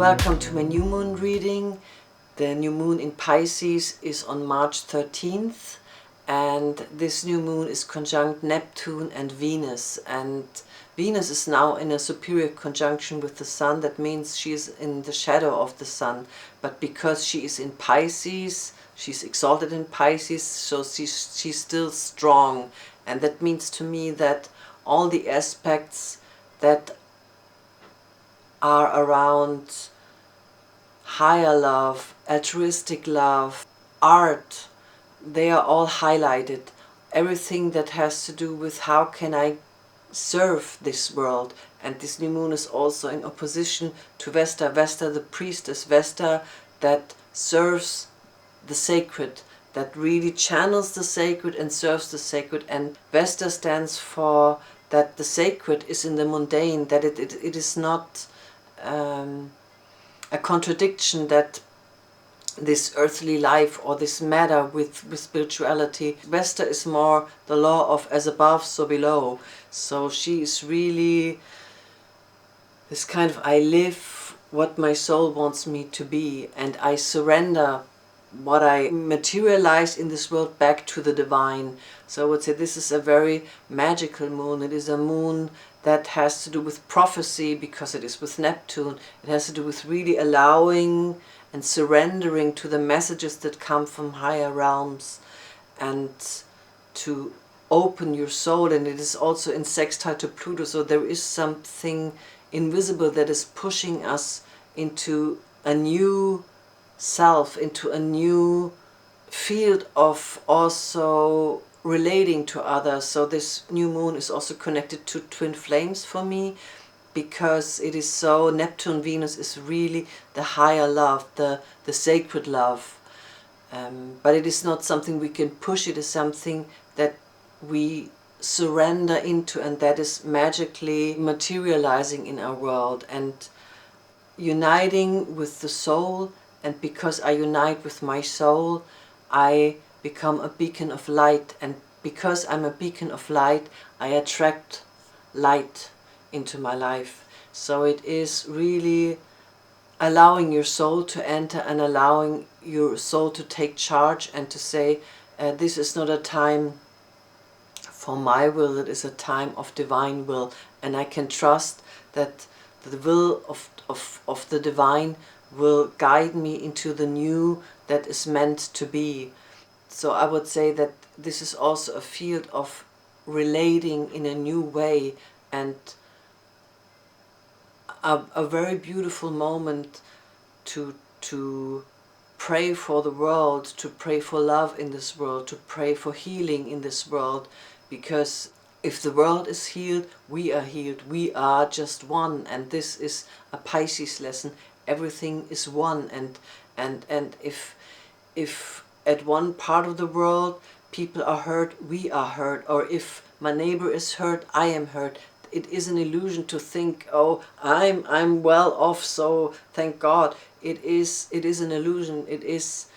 Welcome to my new moon reading. The new moon in Pisces is on March 13th, and this new moon is conjunct Neptune and Venus, and Venus is now in a superior conjunction with the Sun. That means she is in the shadow of the Sun, but because she is in Pisces, she's exalted in Pisces, so she's still strong. And that means to me that all the aspects that are around higher love, altruistic love, art, they are all highlighted. Everything that has to do with how can I serve this world. And this new moon is also in opposition to Vesta. Vesta, the priestess, Vesta that serves the sacred, that really channels the sacred and serves the sacred. And Vesta stands for that the sacred is in the mundane, that it is not a contradiction, that this earthly life or this matter with spirituality. Vesta is more the law of as above, so below. So she is really this kind of, I live what my soul wants me to be, and I surrender what I materialize in this world back to the divine. So I would say this is a very magical moon. It is a moon that has to do with prophecy because it is with Neptune. It has to do with really allowing and surrendering to the messages that come from higher realms and to open your soul. And it is also in sextile to Pluto, so there is something invisible that is pushing us into a new self, into a new field of also relating to others. So this new moon is also connected to twin flames for me, because it is so, Neptune Venus is really the higher love, the sacred love, but it is not something we can push. It is something that we surrender into, and that is magically materializing in our world and uniting with the soul. And because I unite with my soul, I become a beacon of light. And because I'm a beacon of light, I attract light into my life. So it is really allowing your soul to enter and allowing your soul to take charge and to say, this is not a time for my will, it is a time of divine will. And I can trust that the will of the divine will guide me into the new that is meant to be. So I would say that this is also a field of relating in a new way, and a very beautiful moment to pray for the world, to pray for love in this world, to pray for healing in this world. Because if the world is healed, we are healed. We are just one, and this is a Pisces lesson. Everything is one, and if at one part of the world people are hurt, we are hurt. Or if my neighbor is hurt, I am hurt. It is an illusion to think, oh, I'm well off, so thank God. It is an illusion. It is,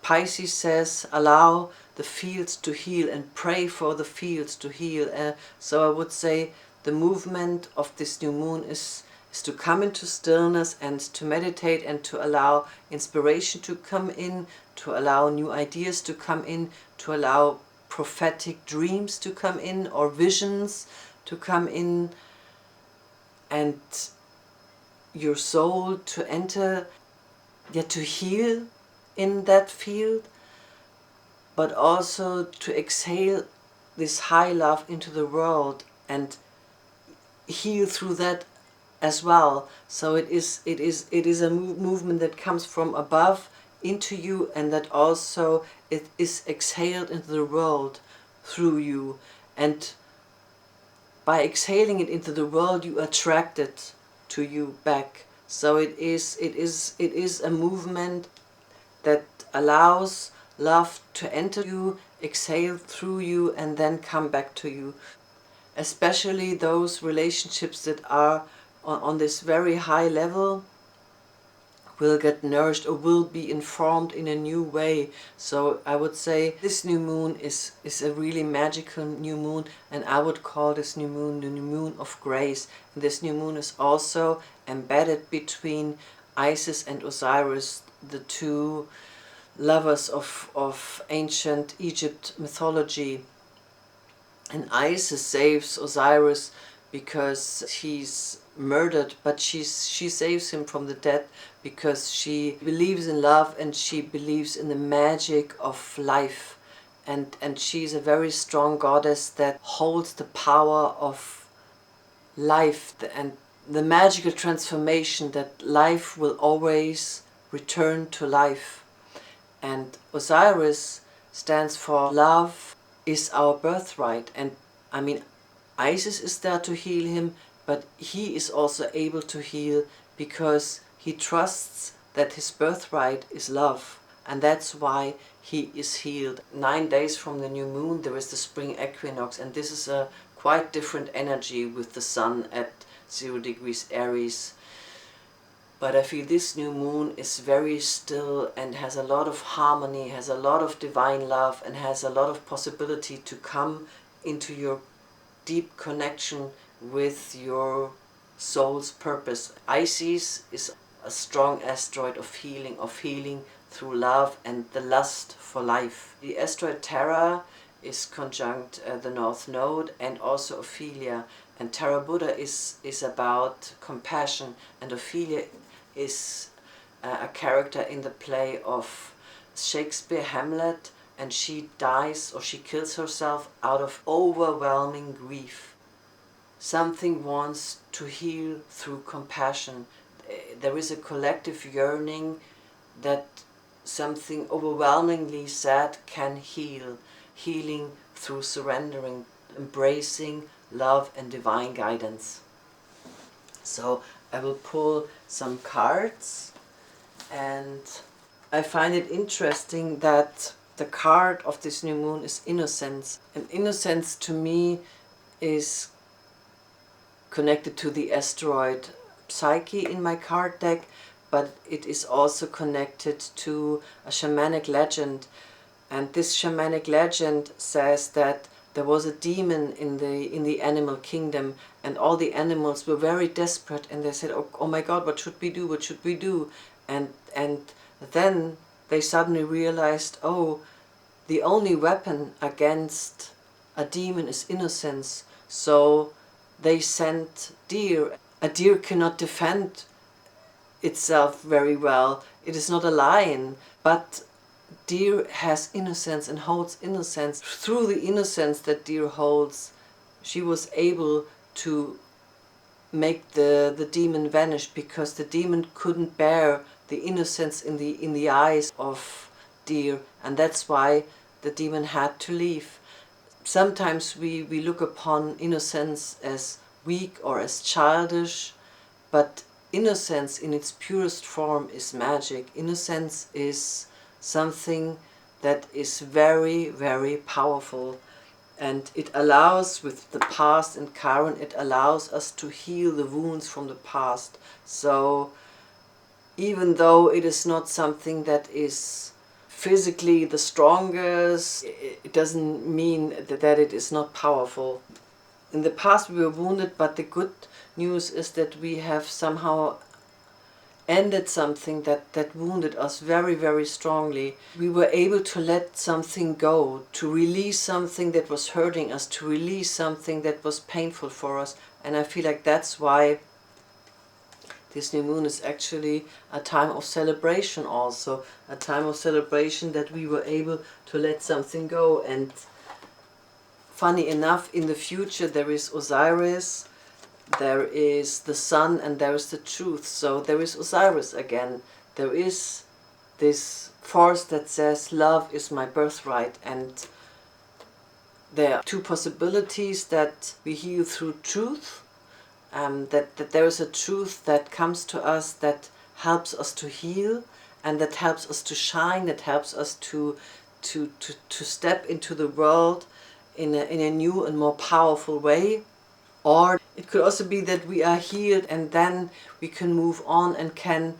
Pisces says, allow the fields to heal and pray for the fields to heal. So I would say the movement of this new moon is to come into stillness and to meditate and to allow inspiration to come in, to allow new ideas to come in, to allow prophetic dreams to come in or visions to come in, and your soul to enter, to heal in that field, but also to exhale this high love into the world and heal through that as well. So it is a movement that comes from above into you, and that also it is exhaled into the world through you. And by exhaling it into the world, you attract it to you back. So it is a movement that allows love to enter you, exhale through you, and then come back to you. Especially those relationships that are on this very high level will get nourished or will be informed in a new way. So I would say this new moon is a really magical new moon, and I would call this new moon the new moon of grace. And this new moon is also embedded between Isis and Osiris, the two lovers of ancient Egypt mythology. And Isis saves Osiris because he's murdered, but she saves him from the dead because she believes in love and she believes in the magic of life. And she's a very strong goddess that holds the power of life and the magical transformation that life will always return to life. And Osiris stands for love is our birthright. And I mean, Isis is there to heal him, but he is also able to heal because he trusts that his birthright is love. And that's why he is healed. 9 days from the new moon there is the spring equinox, and this is a quite different energy with the sun at 0 degrees Aries. But I feel this new moon is very still and has a lot of harmony, has a lot of divine love, and has a lot of possibility to come into your deep connection with your soul's purpose. Isis is a strong asteroid of healing through love and the lust for life. The asteroid Terra is conjunct the North Node and also Ophelia. And Terra Buddha is about compassion, and Ophelia is a character in the play of Shakespeare, Hamlet, and she dies or she kills herself out of overwhelming grief. Something wants to heal through compassion. There is a collective yearning that something overwhelmingly sad can heal. Healing through surrendering, embracing love and divine guidance. So I will pull some cards, and I find it interesting that the card of this new moon is innocence. And innocence to me is connected to the asteroid Psyche in my card deck, but it is also connected to a shamanic legend. And this shamanic legend says that there was a demon in the animal kingdom, and all the animals were very desperate, and they said, oh my God, what should we do? What should we do? And then they suddenly realized, oh, the only weapon against a demon is innocence. So they sent deer. A deer cannot defend itself very well. It is not a lion, but deer has innocence and holds innocence. Through the innocence that deer holds, she was able to make the demon vanish, because the demon couldn't bear the innocence in the eyes of deer, and that's why the demon had to leave. Sometimes we look upon innocence as weak or as childish, but innocence in its purest form is magic. Innocence is something that is very, very powerful, and it allows, with the past and Chiron, it allows us to heal the wounds from the past. So even though it is not something that is physically the strongest, it doesn't mean that it is not powerful. In the past we were wounded, but the good news is that we have somehow ended something that wounded us very, very strongly. We were able to let something go, to release something that was hurting us, to release something that was painful for us. And I feel like that's why this new moon is actually a time of celebration also. A time of celebration that we were able to let something go. And funny enough, in the future there is Osiris, there is the sun, and there is the truth. So there is Osiris again. There is this force that says love is my birthright, and there are two possibilities: that we heal through truth, that there is a truth that comes to us that helps us to heal, and that helps us to shine, that helps us to step into the world in a new and more powerful way. Or it could also be that we are healed and then we can move on and can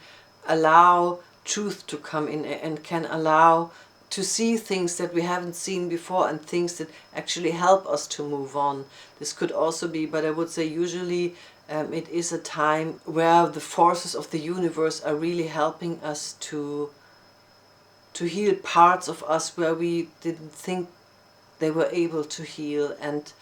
allow truth to come in and can allow to see things that we haven't seen before and things that actually help us to move on. This could also be, but I would say usually It is a time where the forces of the universe are really helping us to heal parts of us where we didn't think they were able to heal, and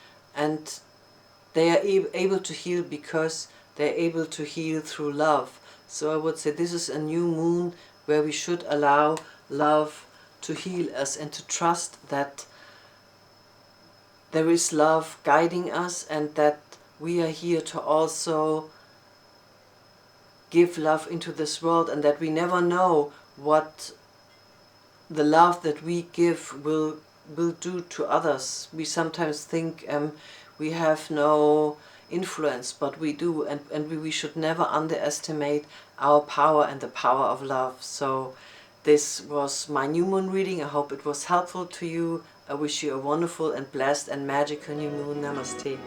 they are able to heal because they're able to heal through love. So I would say this is a new moon where we should allow love to heal us and to trust that there is love guiding us, and that we are here to also give love into this world, and that we never know what the love that we give will do to others. We sometimes think we have no influence, but we do, and we should never underestimate our power and the power of love. So this was my new moon reading. I hope it was helpful to you. I wish you a wonderful and blessed and magical new moon. Namaste.